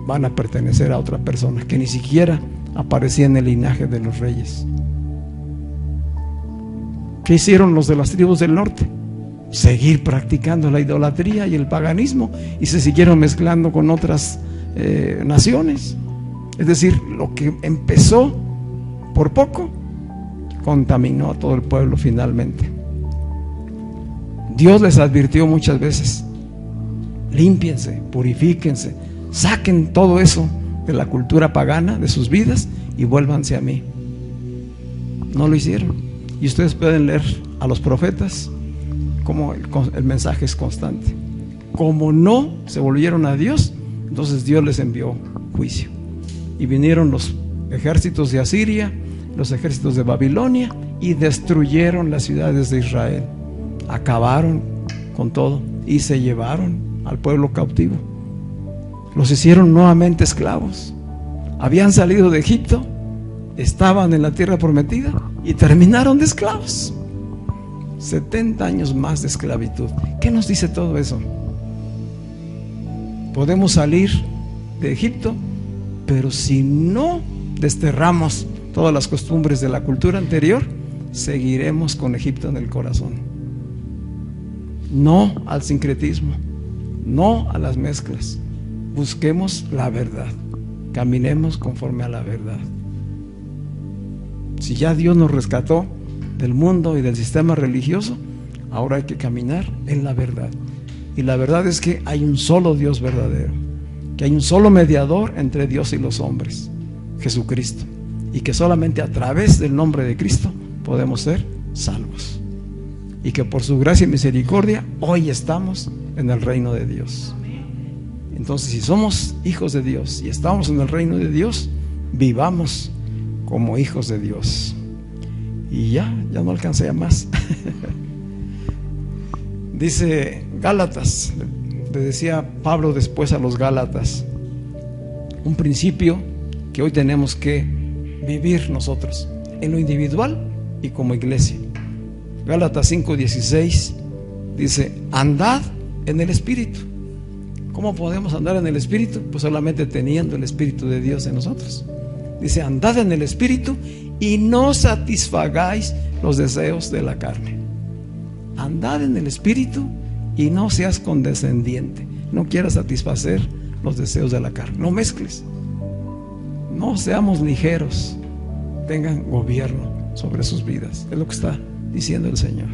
van a pertenecer a otra persona que ni siquiera aparecía en el linaje de los reyes. ¿Qué hicieron los de las tribus del norte? Seguir practicando la idolatría y el paganismo, y se siguieron mezclando con otras naciones. Es decir, lo que empezó por poco contaminó a todo el pueblo finalmente. Dios les advirtió muchas veces: límpiense, purifíquense, saquen todo eso de la cultura pagana de sus vidas y vuélvanse a mí. No lo hicieron. Y ustedes pueden leer a los profetas como el mensaje es constante. Como no se volvieron a Dios, entonces Dios les envió juicio. Y vinieron los ejércitos de Asiria, los ejércitos de Babilonia, y destruyeron las ciudades de Israel. Acabaron con todo y se llevaron al pueblo cautivo. Los hicieron nuevamente esclavos. Habían salido de Egipto, estaban en la tierra prometida y terminaron de esclavos. 70 años más de esclavitud. ¿Qué nos dice todo eso? Podemos salir de Egipto, pero si no desterramos todas las costumbres de la cultura anterior, seguiremos con Egipto en el corazón. No al sincretismo, no a las mezclas. Busquemos la verdad, caminemos conforme a la verdad. Si ya Dios nos rescató del mundo y del sistema religioso, ahora hay que caminar en la verdad. Y la verdad es que hay un solo Dios verdadero, que hay un solo mediador entre Dios y los hombres, Jesucristo, y que solamente a través del nombre de Cristo podemos ser salvos, y que por su gracia y misericordia hoy estamos en el reino de Dios. Entonces, si somos hijos de Dios y estamos en el reino de Dios, vivamos como hijos de Dios. Y ya no alcancé a más. Dice Gálatas, le decía Pablo después a los Gálatas, un principio que hoy tenemos que vivir nosotros, en lo individual y como iglesia. Gálatas 5:16 dice: andad en el Espíritu. ¿Cómo podemos andar en el Espíritu? Pues solamente teniendo el Espíritu de Dios en nosotros. Dice: andad en el Espíritu y no satisfagáis los deseos de la carne. Andad en el Espíritu y no seas condescendiente. No quieras satisfacer los deseos de la carne. No mezcles. No seamos ligeros. Tengan gobierno sobre sus vidas. Es lo que está diciendo el Señor.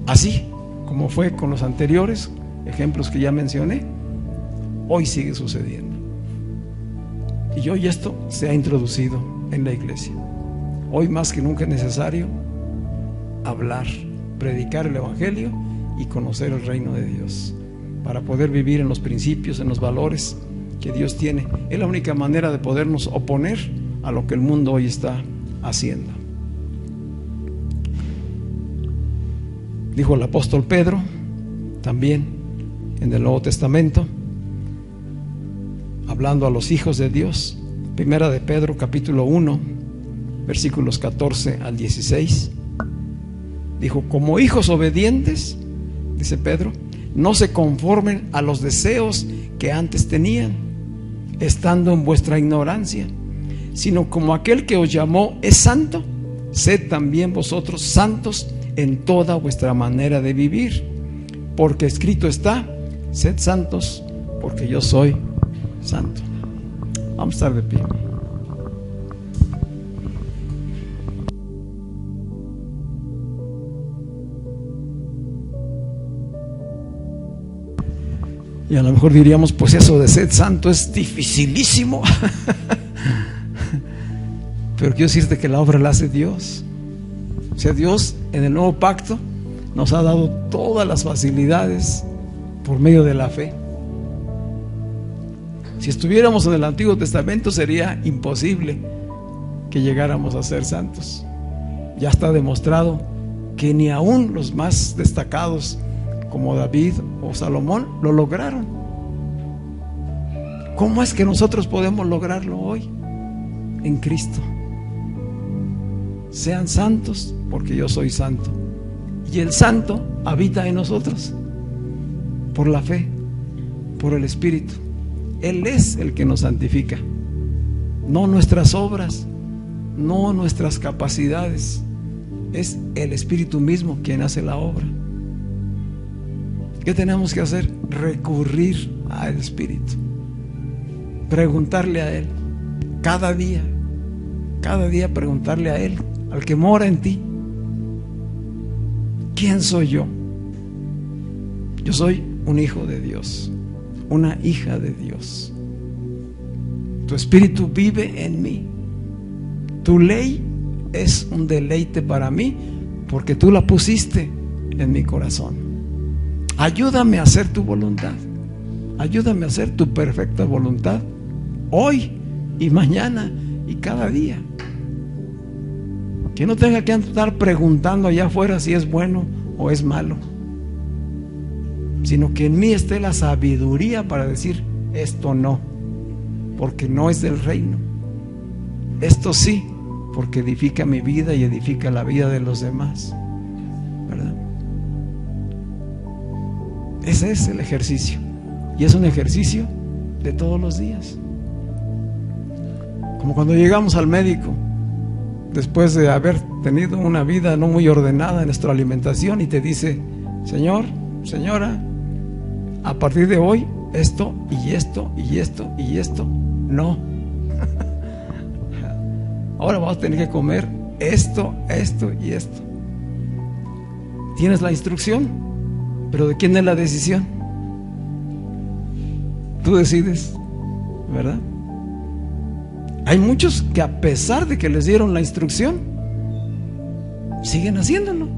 Así como fue con los anteriores ejemplos que ya mencioné, hoy sigue sucediendo. Y hoy esto se ha introducido en la iglesia. Hoy más que nunca es necesario hablar, predicar el Evangelio y conocer el reino de Dios para poder vivir en los principios, en los valores que Dios tiene. Es la única manera de podernos oponer a lo que el mundo hoy está haciendo. Dijo el apóstol Pedro también en el Nuevo Testamento, hablando a los hijos de Dios, primera de Pedro capítulo 1 versículos 14 al 16, dijo: como hijos obedientes, dice Pedro, no se conformen a los deseos que antes tenían, estando en vuestra ignorancia, sino como aquel que os llamó es santo, sed también vosotros santos en toda vuestra manera de vivir, porque escrito está: sed santos, porque yo soy santo. Vamos a estar de pie. Y a lo mejor diríamos: pues eso de sed santo es dificilísimo. Pero quiero decirte que la obra la hace Dios. O sea, Dios en el nuevo pacto nos ha dado todas las facilidades por medio de la fe. Si estuviéramos en el Antiguo Testamento sería imposible que llegáramos a ser santos. Ya está demostrado que ni aún los más destacados como David o Salomón lo lograron. ¿Cómo es que nosotros podemos lograrlo hoy? En Cristo. Sean santos porque yo soy santo. Y el santo habita en nosotros por la fe, por el Espíritu. Él es el que nos santifica, no nuestras obras, no nuestras capacidades. Es el Espíritu mismo quien hace la obra. ¿Qué tenemos que hacer? Recurrir al Espíritu, preguntarle a Él cada día preguntarle a Él, al que mora en ti: ¿quién soy yo? Yo soy un hijo de Dios, una hija de Dios. Tu Espíritu vive en mí. Tu ley es un deleite para mí porque tú la pusiste en mi corazón. Ayúdame a hacer tu voluntad. Ayúdame a hacer tu perfecta voluntad hoy y mañana y cada día. Que no tenga que andar preguntando allá afuera si es bueno o es malo, sino que en mí esté la sabiduría para decir: esto no, porque no es del reino. Esto sí, porque edifica mi vida y edifica la vida de los demás, ¿verdad? Ese es el ejercicio, y es un ejercicio de todos los días. Como cuando llegamos al médico después de haber tenido una vida no muy ordenada en nuestra alimentación, y te dice: señor, señora, a partir de hoy esto y esto y esto y esto no. Ahora vamos a tener que comer esto, esto y esto. Tienes la instrucción, pero ¿de quién es la decisión? Tú decides, ¿verdad? Hay muchos que, a pesar de que les dieron la instrucción, siguen haciéndolo.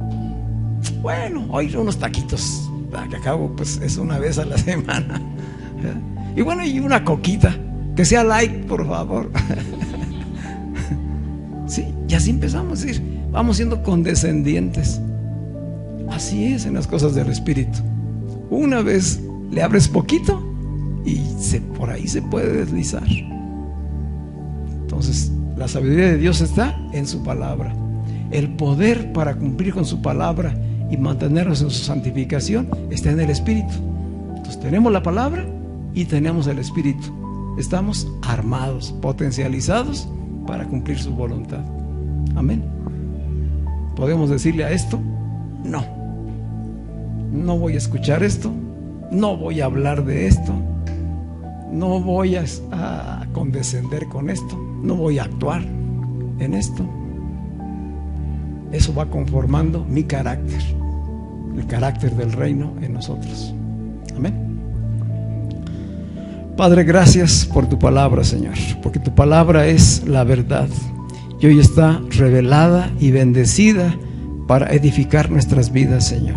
Bueno, hoy unos taquitos, que acabo pues es una vez a la semana, ¿verdad? Y bueno, y una coquita, que sea light, por favor. Sí, y así empezamos a decir, vamos siendo condescendientes. Así es en las cosas del Espíritu. Una vez le abres poquito y por ahí se puede deslizar. Entonces, la sabiduría de Dios está en su palabra. El poder para cumplir con su palabra y mantenernos en su santificación está en el Espíritu. Entonces, tenemos la palabra y tenemos el Espíritu. Estamos armados, potencializados para cumplir su voluntad. Amén. ¿Podemos decirle a esto? No. No voy a escuchar esto. No voy a hablar de esto. No voy a condescender con esto. No voy a actuar en esto. Eso va conformando mi carácter, el carácter del reino en nosotros. Amén. Padre, gracias por tu palabra, Señor, porque tu palabra es la verdad y hoy está revelada y bendecida para edificar nuestras vidas, Señor.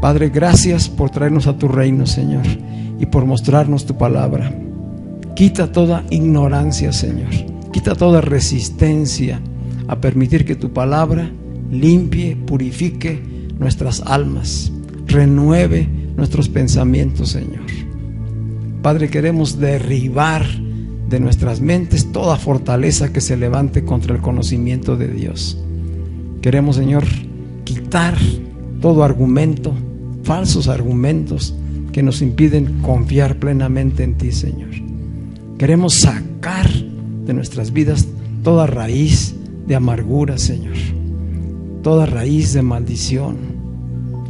Padre, gracias por traernos a tu reino, Señor, y por mostrarnos tu palabra. Quita toda ignorancia, Señor. Quita toda resistencia a permitir que tu palabra limpie, purifique nuestras almas, renueve nuestros pensamientos, Señor. Padre, queremos derribar de nuestras mentes toda fortaleza que se levante contra el conocimiento de Dios. Queremos, Señor, quitar todo argumento, falsos argumentos que nos impiden confiar plenamente en ti, Señor. Queremos sacar de nuestras vidas toda raíz de amargura, Señor, toda raíz de maldición,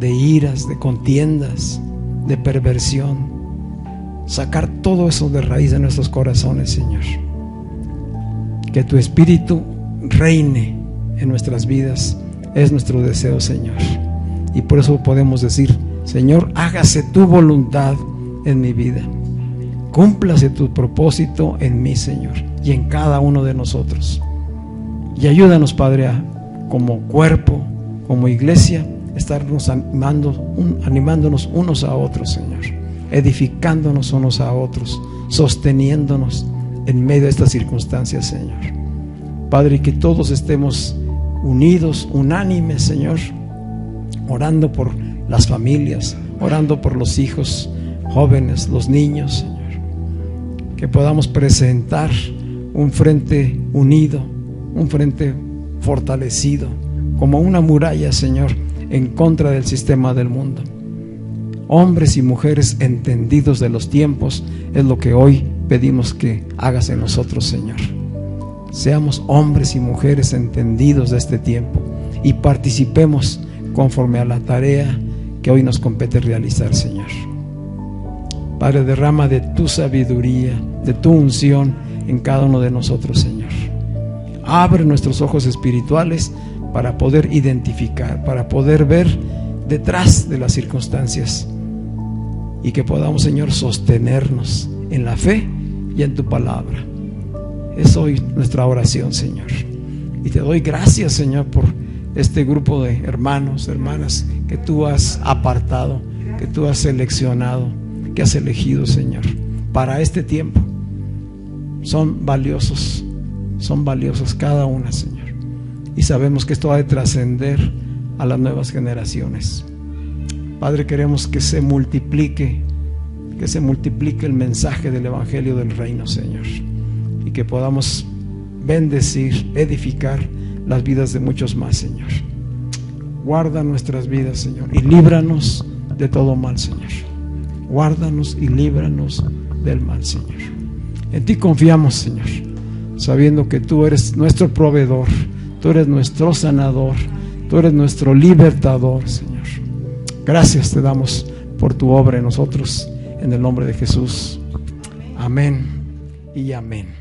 de iras, de contiendas, de perversión. Sacar todo eso de raíz de nuestros corazones, Señor. Que tu Espíritu reine en nuestras vidas es nuestro deseo, Señor. Y por eso podemos decir: Señor, hágase tu voluntad en mi vida. Cúmplase tu propósito en mí, Señor, y en cada uno de nosotros. Y ayúdanos, Padre, como cuerpo, como iglesia, estarnos animándonos unos a otros, Señor, edificándonos unos a otros, sosteniéndonos en medio de estas circunstancias, Señor. Padre, que todos estemos unidos, unánimes, Señor, orando por las familias, orando por los hijos jóvenes, los niños, Señor. Que podamos presentar un frente unido, un frente fortalecido, como una muralla, Señor, en contra del sistema del mundo. Hombres y mujeres entendidos de los tiempos es lo que hoy pedimos que hagas en nosotros, Señor. Seamos hombres y mujeres entendidos de este tiempo y participemos conforme a la tarea que hoy nos compete realizar, Señor. Padre, derrama de tu sabiduría, de tu unción en cada uno de nosotros, Señor. Abre nuestros ojos espirituales para poder identificar, para poder ver detrás de las circunstancias, y que podamos, Señor, sostenernos en la fe y en tu palabra. Es hoy nuestra oración, Señor, y te doy gracias, Señor, por este grupo de hermanos, hermanas que tú has apartado, que tú has seleccionado, que has elegido, Señor, para este tiempo. Son valiosos cada una, Señor, y sabemos que esto ha de trascender a las nuevas generaciones. Padre, queremos que se multiplique el mensaje del Evangelio del Reino, Señor, y que podamos bendecir, edificar las vidas de muchos más, Señor. Guarda nuestras vidas, Señor, y líbranos de todo mal, Señor. Guárdanos y líbranos del mal, Señor. En ti confiamos, Señor, sabiendo que tú eres nuestro proveedor, tú eres nuestro sanador, tú eres nuestro libertador, Señor. Gracias te damos por tu obra en nosotros, en el nombre de Jesús. Amén y amén.